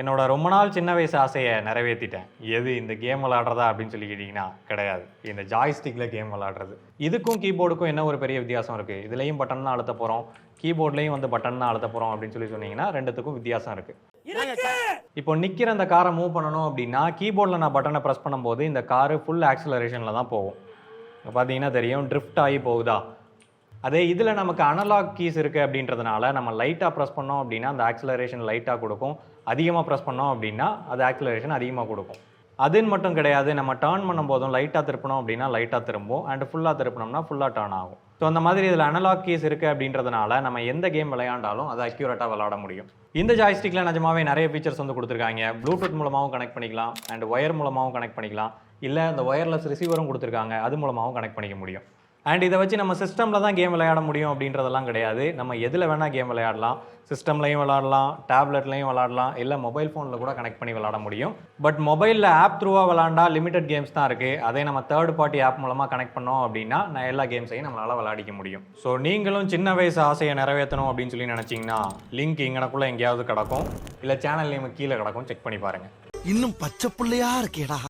என்னோட ரொம்ப நாள் சின்ன வயசு ஆசையை நிறைவேற்றிட்டேன். எது இந்த கேம் விளாடுறதா அப்படின்னு சொல்லி கேட்டிங்கன்னா கிடையாது. இந்த ஜாய்ஸ்டிக்கில் கேம் விளாடுறது. இதுக்கும் கீபோர்டுக்கும் என்ன ஒரு பெரிய வித்தியாசம் இருக்குது? இதுலேயும் பட்டன் தான் அழுத்த போகிறோம், கீபோர்ட்லேயும் வந்து பட்டன் தான் அழுத்த போகிறோம் அப்படின்னு சொல்லி சொன்னீங்கன்னா ரெண்டுத்துக்கும் வித்தியாசம் இருக்குது. இப்போ நிற்கிற அந்த காரை மூவ் பண்ணணும் அப்படின்னா கீபோர்டில் நான் பட்டனை ப்ரெஸ் பண்ணும்போது இந்த காரு ஃபுல் ஆக்சிலரேஷனில் தான் போகும். பார்த்தீங்கன்னா தெரியும், ட்ரிஃப்ட் ஆகி போகுதா. அதே இதில் நமக்கு அனலாக் கீஸ் இருக்குது அப்படின்றதுனால நம்ம லைட்டாக ப்ரெஸ் பண்ணோம் அப்படின்னா அந்த ஆக்சிலரேஷன் லைட்டாக கொடுக்கும், அதிகமாக ப்ரெஸ் பண்ணோம் அப்படின்னா அது ஆக்சிலரேஷன் அதிகமாக கொடுக்கும். அதுன்னு மட்டும் கிடையாது, நம்ம டர்ன் பண்ணும்போதும் லைட்டாக திருப்பணும் அப்படின்னா லைட்டாக திரும்பும், அண்ட் ஃபுல்லாக திருப்பினோம்னா ஃபுல்லாக டர்ன் ஆகும். ஸோ அந்த மாதிரி இதில் அனலாக் கீஸ் இருக்குது அப்படின்றதுனால நம்ம எந்த கேம் விளையாண்டாலும் அதை அக்யூரேட்டாக விளையாட முடியும். இந்த ஜாய்ஸ்டிக்கில் நிஜமாவே நிறைய ஃபீச்சர்ஸ் வந்து கொடுத்துருக்காங்க. ப்ளூடூத் மூலமாகவும் கனெக்ட் பண்ணிக்கலாம், அண்ட் ஒயர் மூலமாகவும் கனெக்ட் பண்ணிக்கலாம், இல்லை இந்த ஒயர்லெஸ் ரிசீவரும் கொடுத்துருக்காங்க, அது மூலமாகவும் கனெக்ட் பண்ணிக்க முடியும். அண்ட் இதை வச்சு நம்ம சிஸ்டமில் தான் கேம் விளையாட முடியும் அப்படின்றதெல்லாம் கிடையாது. நம்ம எதில் வேணால் கேம் விளையாடலாம். சிஸ்டம்லையும் விளாடலாம், டேப்லெட்லையும் விளாடலாம், இல்லை மொபைல் ஃபோனில் கூட கனெக்ட் பண்ணி விளாட முடியும். பட் மொபைலில் ஆப் த்ரூவாக விளாண்டா லிமிடெட் கேம்ஸ் தான் இருக்குது. அதே நம்ம தேர்ட் பார்ட்டி ஆப் மூலமாக கனெக்ட் பண்ணோம் அப்படின்னா நான் எல்லா கேம்ஸையும் நம்மளால் விளையாடிக்க முடியும். ஸோ நீங்களும் சின்ன வயசு ஆசையை நிறைவேற்றணும் அப்படின்னு சொல்லி நினச்சிங்கன்னா லிங்க் இங்கனக்குள்ளே எங்கேயாவது கிடக்கும், இல்லை சேனல் நேம் கீழே கிடக்கும், செக் பண்ணி பாருங்கள். இன்னும் பச்சை பிள்ளையா இருக்கேடா.